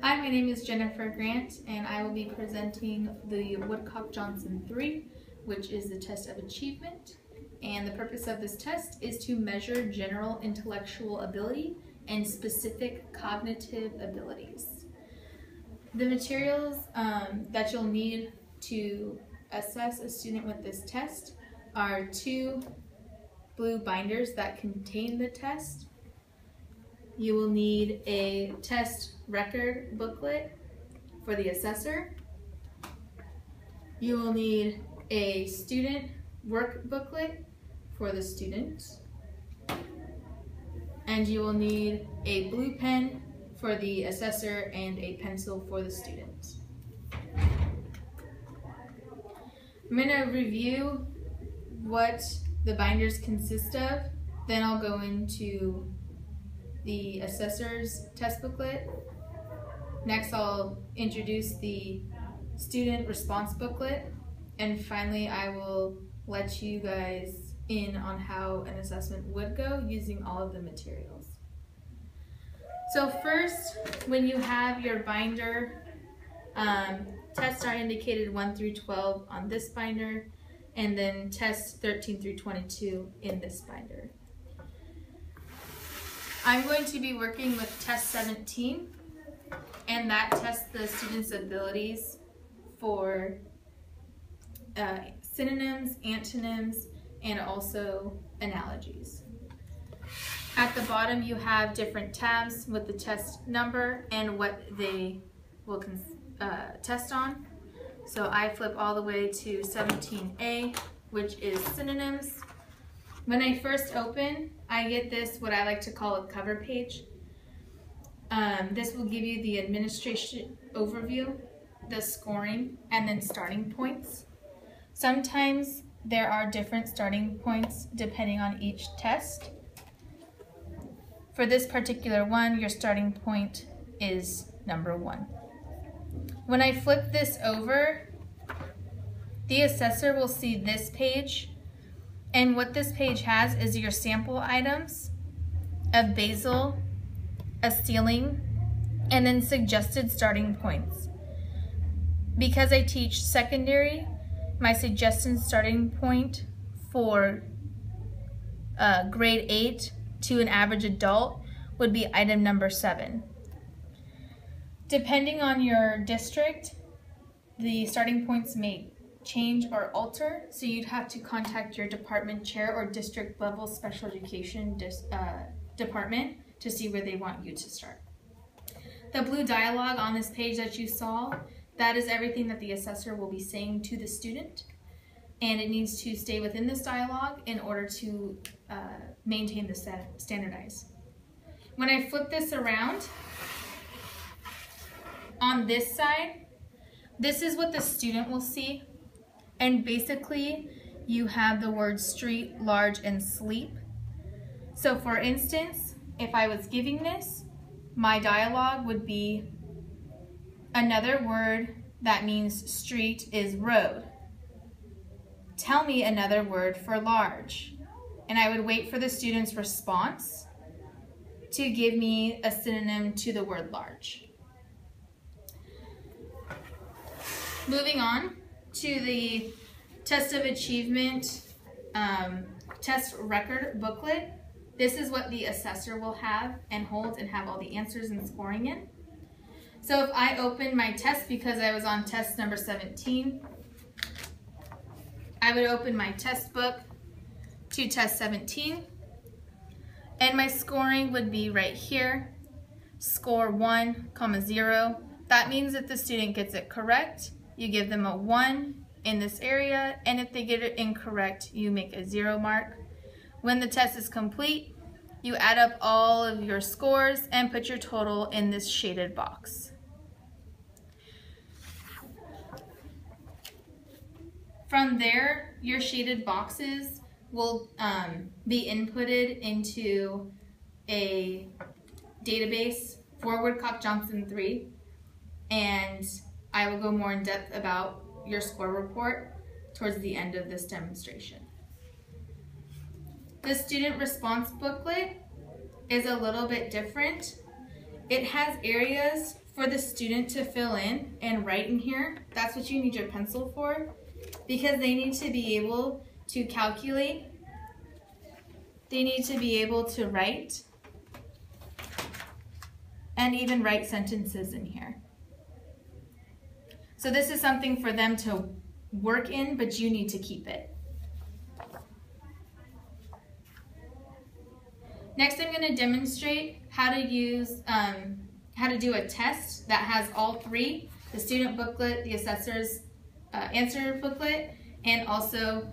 Hi, my name is Jennifer Grant, and I will be presenting the Woodcock-Johnson 3, which is the test of achievement. And the purpose of this test is to measure general intellectual ability and specific cognitive abilities. The materials that you'll need to assess a student with this test are 2 blue binders that contain the test. You will need a test record booklet for the assessor. You will need a student work booklet for the student. And you will need a blue pen for the assessor and a pencil for the student. I'm going to review what the binders consist of, then I'll go into the assessor's test booklet. Next, I'll introduce the student response booklet, and finally I will let you guys in on how an assessment would go using all of the materials. So first, when you have your binder, tests are indicated 1 through 12 on this binder, and then tests 13 through 22 in this binder. I'm going to be working with test 17, and that tests the student's abilities for synonyms, antonyms, and also analogies. At the bottom you have different tabs with the test number and what they will test on. So I flip all the way to 17A, which is synonyms. When I first open, I get this, what I like to call a cover page. This will give you the administration overview, the scoring, and then starting points. Sometimes there are different starting points depending on each test. For this particular one, your starting point is number 1. When I flip this over, the assessor will see this page. And what this page has is your sample items, a basal, a ceiling, and then suggested starting points. Because I teach secondary, my suggested starting point for grade 8 to an average adult would be item number 7. Depending on your district, the starting points may change or alter, so you'd have to contact your department chair or district level special education department to see where they want you to start. The blue dialogue on this page that you saw, that is everything that the assessor will be saying to the student, and it needs to stay within this dialogue in order to maintain the standardize. When I flip this around, on this side, this is what the student will see. And basically, you have the words street, large, and sleep. So for instance, if I was giving this, my dialogue would be another word that means street is road. Tell me another word for large. And I would wait for the student's response to give me a synonym to the word large. Moving on to the test of achievement test record booklet. This is what the assessor will have and hold and have all the answers and scoring in. So if I open my test, because I was on test number 17, I would open my test book to test 17, and my scoring would be right here, score 1, 0. That means if the student gets it correct, you give them a 1 in this area, and if they get it incorrect, you make a 0 mark. When the test is complete, you add up all of your scores and put your total in this shaded box. From there, your shaded boxes will be inputted into a database for Woodcock-Johnson 3, and I will go more in depth about your score report towards the end of this demonstration. The student response booklet is a little bit different. It has areas for the student to fill in and write in here. That's what you need your pencil for, because they need to be able to calculate. They need to be able to write and even write sentences in here. So this is something for them to work in, but you need to keep it. Next, I'm going to demonstrate how to use, how to do a test that has all three: the student booklet, the assessor's answer booklet, and also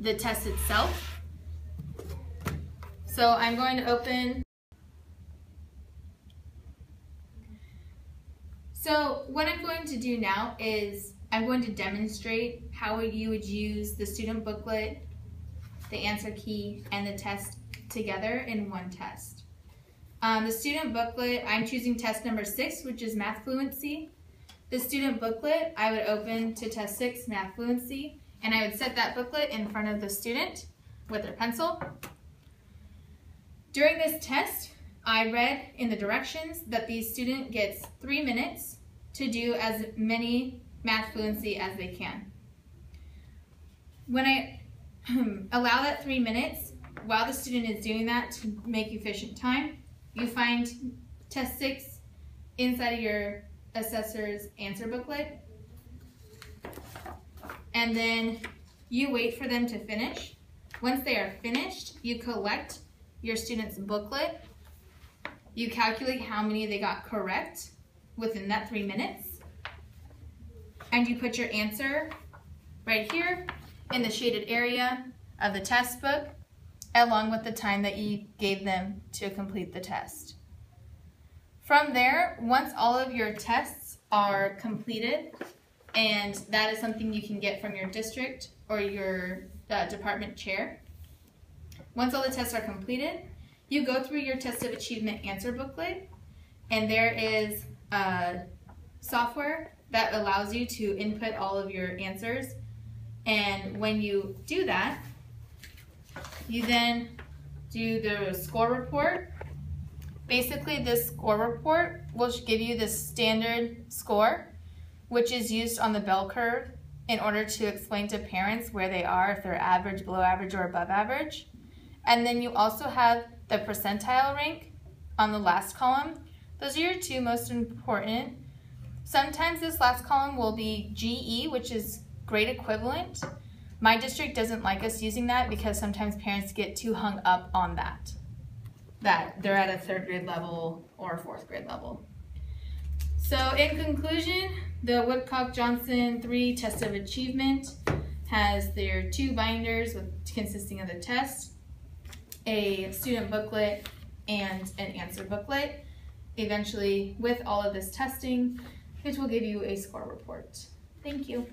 the test itself. So I'm going to open. So what I'm going to do now is I'm going to demonstrate how you would use the student booklet, the answer key, and the test together in one test. The student booklet, I'm choosing test number 6, which is math fluency. The student booklet, I would open to test 6, math fluency, and I would set that booklet in front of the student with their pencil. During this test, I read in the directions that the student gets 3 minutes to do as many math fluency as they can. When I allow that 3 minutes, while the student is doing that to make efficient time, you find test 6 inside of your assessor's answer booklet, and then you wait for them to finish. Once they are finished, you collect your student's booklet, you calculate how many they got correct within that 3 minutes, and you put your answer right here in the shaded area of the test book, along with the time that you gave them to complete the test. From there, once all of your tests are completed, and that is something you can get from your district or your department chair, once all the tests are completed, you go through your test of achievement answer booklet, and there is software that allows you to input all of your answers. And when you do that, you then do the score report. Basically, this score report will give you the standard score, which is used on the bell curve in order to explain to parents where they are, if they're average, below average, or above average. And then you also have the percentile rank on the last column. Those are your two most important. Sometimes this last column will be GE, which is grade equivalent. My district doesn't like us using that because sometimes parents get too hung up on that they're at a 3rd grade level or a 4th grade level. So in conclusion, the Woodcock-Johnson 3 Test of Achievement has their 2 binders consisting of the test, a student booklet, and an answer booklet. Eventually, with all of this testing, it will give you a score report. Thank you.